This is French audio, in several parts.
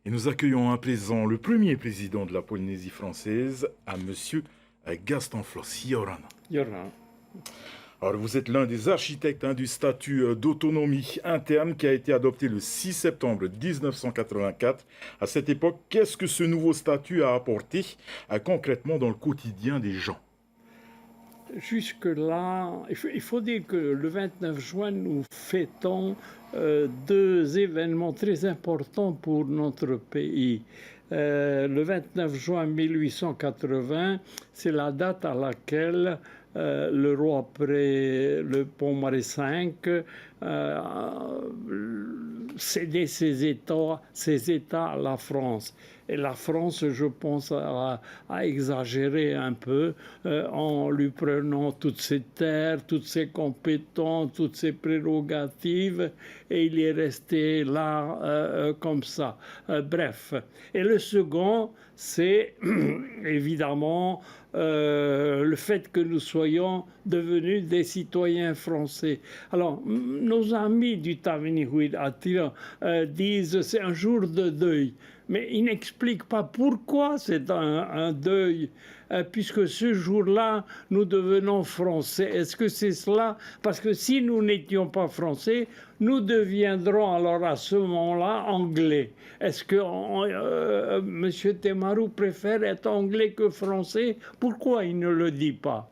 Et nous accueillons à présent le premier président de la Polynésie française, à monsieur Gaston Floss. Yorana. Yorana. Alors, vous êtes l'un des architectes du statut d'autonomie interne qui a été adopté le 6 septembre 1984. À cette époque, qu'est-ce que ce nouveau statut a apporté concrètement dans le quotidien des gens? Jusque-là, il faut dire que le 29 juin, nous fêtons deux événements très importants pour notre pays. Le 29 juin 1880, c'est la date à laquelle le roi, après le Pontmarais V, cédait ses États à la France. Et la France, je pense, a exagéré un peu en lui prenant toutes ses terres, toutes ses compétences, toutes ses prérogatives, et il est resté là comme ça. Bref. Et le second, c'est évidemment le fait que nous soyons devenus des citoyens français. Alors, nos amis du Tavenehuid Attira disent c'est un jour de deuil. Mais ils n'expliquent pas pourquoi c'est un deuil, puisque ce jour-là, nous devenons français. Est-ce que c'est cela? Parce que si nous n'étions pas français, nous deviendrons alors à ce moment-là anglais. Est-ce que M. Temaru préfère être anglais que français? Pourquoi il ne le dit pas?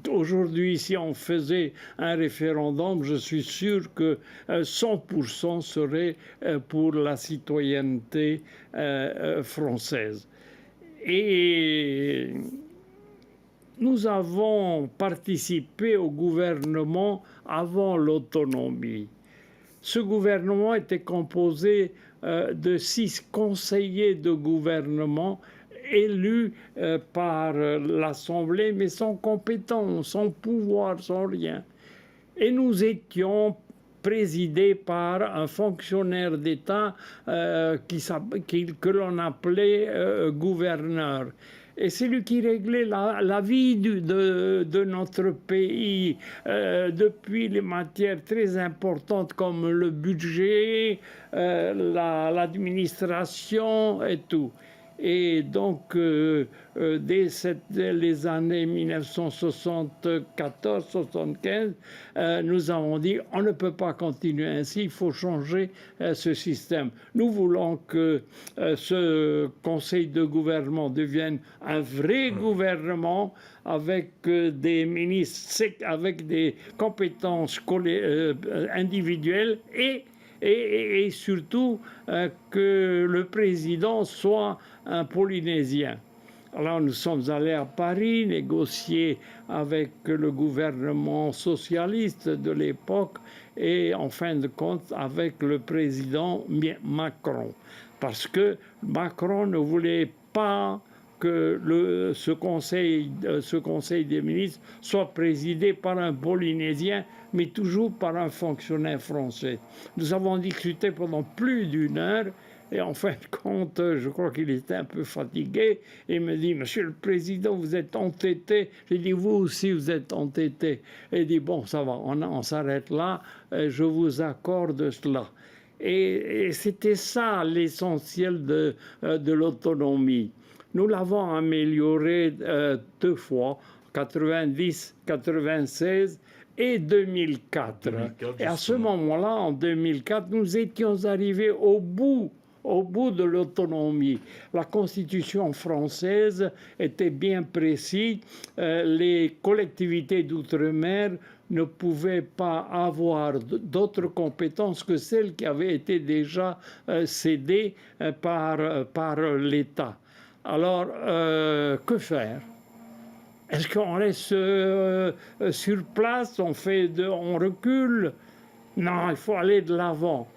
Aujourd'hui, si on faisait un référendum, je suis sûr que 100% serait pour la citoyenneté française. Et nous avons participé au gouvernement avant l'autonomie. Ce gouvernement était composé de 6 conseillers de gouvernement élus par l'Assemblée, mais sans compétence, sans pouvoir, sans rien. Et nous étions présidés par un fonctionnaire d'État que l'on appelait gouverneur. Et c'est lui qui réglait la vie de notre pays, depuis les matières très importantes comme le budget, l'administration et tout. Et donc, dès les années 1974-75, nous avons dit on ne peut pas continuer ainsi, il faut changer ce système. Nous voulons que ce conseil de gouvernement devienne un vrai gouvernement avec des ministres, avec des compétences individuelles et surtout que le président soit un Polynésien. Alors nous sommes allés à Paris négocier avec le gouvernement socialiste de l'époque et en fin de compte avec le président Macron. Parce que Macron ne voulait pas que ce conseil des ministres soit présidé par un Polynésien, mais toujours par un fonctionnaire français. Nous avons discuté pendant plus d'1 heure, et en fin de compte, je crois qu'il était un peu fatigué, et il me dit « Monsieur le Président, vous êtes entêté ». J'ai dit « Vous aussi, vous êtes entêté ». Et il dit « Bon, ça va, on s'arrête là, je vous accorde cela ». Et c'était ça l'essentiel de l'autonomie. Nous l'avons amélioré 2 fois, 90, 96 et 2004. Et à ce moment-là, en 2004, nous étions arrivés au bout de l'autonomie. La Constitution française était bien précise. Les collectivités d'outre-mer ne pouvaient pas avoir d'autres compétences que celles qui avaient été déjà cédées par l'État. Alors, que faire? Est-ce qu'on reste sur place, on recule? Non, il faut aller de l'avant.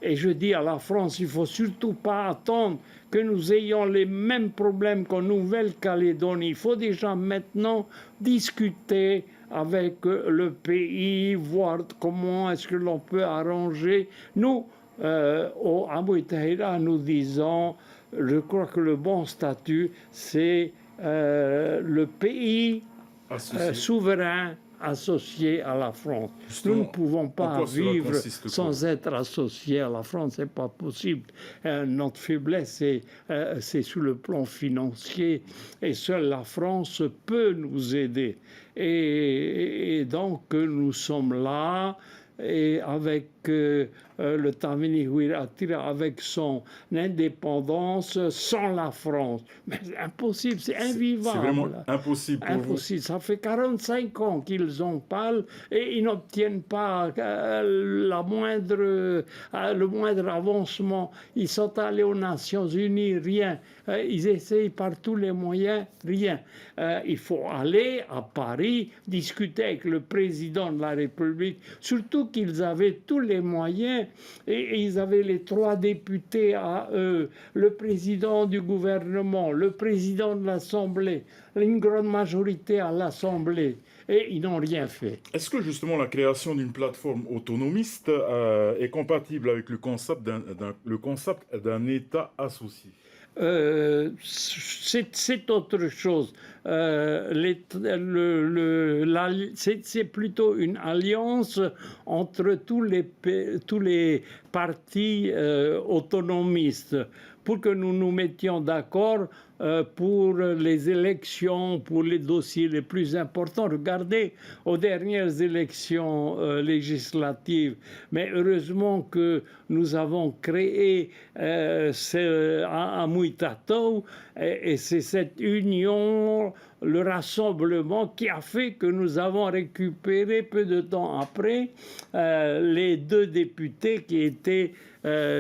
Et je dis à la France, il ne faut surtout pas attendre que nous ayons les mêmes problèmes qu'en Nouvelle-Calédonie. Il faut déjà maintenant discuter avec le pays, voir comment est-ce que l'on peut arranger. Nous, au Amouitaïra, nous disons, je crois que le bon statut, c'est le pays souverain associés à la France. Justement, Nous ne pouvons en pas quoi cela vivre consiste, quoi? sans être associés à la France, c'est pas possible. Notre faiblesse, c'est sur le plan financier, et seule la France peut nous aider. Et donc, nous sommes là, et avec le Tamini Huiratira, avec son indépendance, sans la France. Mais c'est impossible, c'est invivable. C'est vraiment impossible pour vous. Impossible. Ça fait 45 ans qu'ils en parlent et ils n'obtiennent pas le moindre avancement. Ils sont allés aux Nations Unies, rien. Ils essayent par tous les moyens, rien. Il faut aller à Paris, discuter avec le président de la République, surtout qu'ils avaient tous les moyens et ils avaient les 3 députés à eux, le président du gouvernement, le président de l'Assemblée, une grande majorité à l'Assemblée, et ils n'ont rien fait. Est-ce que justement la création d'une plateforme autonomiste est compatible avec le concept d'un État associé? C'est autre chose. C'est plutôt une alliance entre tous les partis autonomistes pour que nous nous mettions d'accord pour les élections, pour les dossiers les plus importants. Regardez aux dernières élections législatives. Mais heureusement que nous avons créé à Muitato, et c'est cette union, le rassemblement qui a fait que nous avons récupéré peu de temps après les 2 députés qui étaient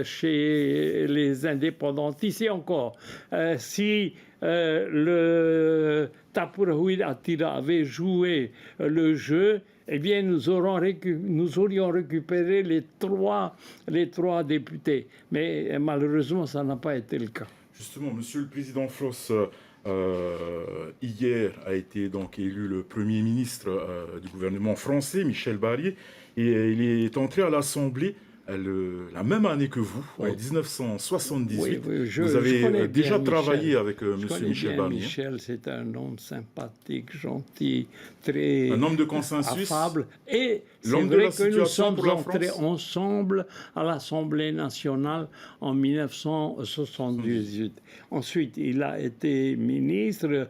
chez les indépendantistes. Et encore, si le Tapurahuid Attila avait joué le jeu, eh bien, nous aurions récupéré les trois députés. Mais malheureusement, ça n'a pas été le cas. Justement, Monsieur le Président Fross, hier a été donc élu le Premier ministre du gouvernement français, Michel Barnier, et il est entré à l'Assemblée la même année que vous, en 1978. Vous avez déjà travaillé avec M. Michel Barnier. Michel, c'est un homme sympathique, gentil, très un homme de consensus, affable. Et c'est vrai que nous sommes entrés ensemble à l'Assemblée nationale en 1978. Ensuite, il a été ministre,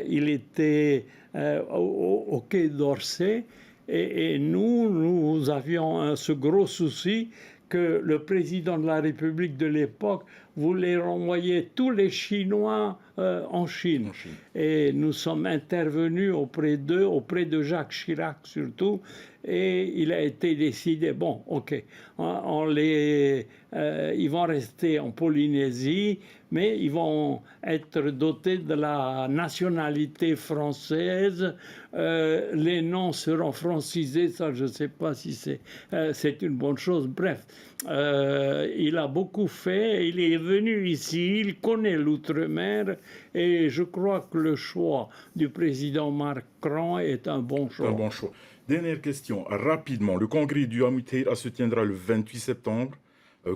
il était au Quai d'Orsay. Et nous avions ce gros souci que le président de la République de l'époque voulait renvoyer tous les Chinois en Chine. Et nous sommes intervenus auprès d'eux, auprès de Jacques Chirac surtout, et il a été décidé, bon, ok, ils vont rester en Polynésie, mais ils vont être dotés de la nationalité française. Les noms seront francisés, ça je ne sais pas si c'est une bonne chose. Bref, il a beaucoup fait, il est venu ici, il connaît l'outre-mer, et je crois que le choix du président Macron est un bon choix. Un bon choix. Dernière question, rapidement. Le congrès du Amiteira se tiendra le 28 septembre.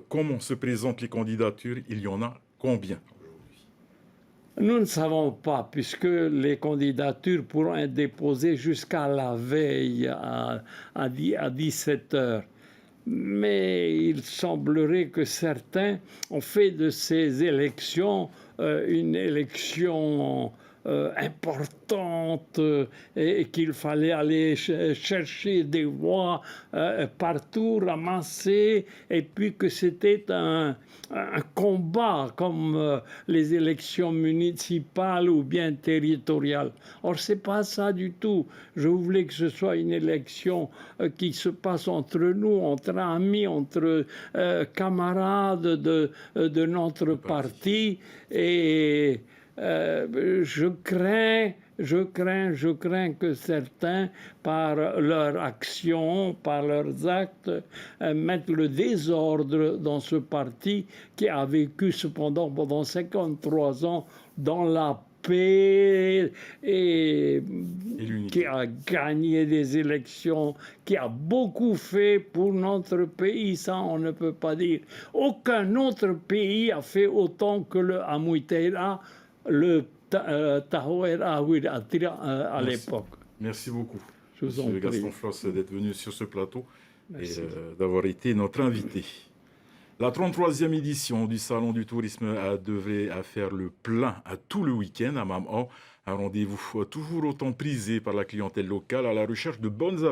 Comment se présentent les candidatures? Il y en a combien aujourd'hui? Nous ne savons pas, puisque les candidatures pourront être déposées jusqu'à la veille à 17 heures. Mais il semblerait que certains ont fait de ces élections une élection importante et qu'il fallait aller chercher des voix partout, ramasser, et puis que c'était un combat comme les élections municipales ou bien territoriales. Or, c'est pas ça du tout. Je voulais que ce soit une élection qui se passe entre nous, entre amis, entre camarades de notre parti, et je crains que certains, par leur action, par leurs actes, mettent le désordre dans ce parti qui a vécu cependant pendant 53 ans dans la paix et qui a gagné des élections, qui a beaucoup fait pour notre pays, ça on ne peut pas dire. Aucun autre pays a fait autant que le Amiteira, le Tahoeira Huiratira à l'époque. Merci beaucoup. Je vous en Monsieur prie. Gaston Floss, d'être venu sur ce plateau Merci. et d'avoir été notre invité. La 33e édition du Salon du tourisme devrait faire le plein à tout le week-end à Mamans. Un rendez-vous toujours autant prisé par la clientèle locale à la recherche de bonnes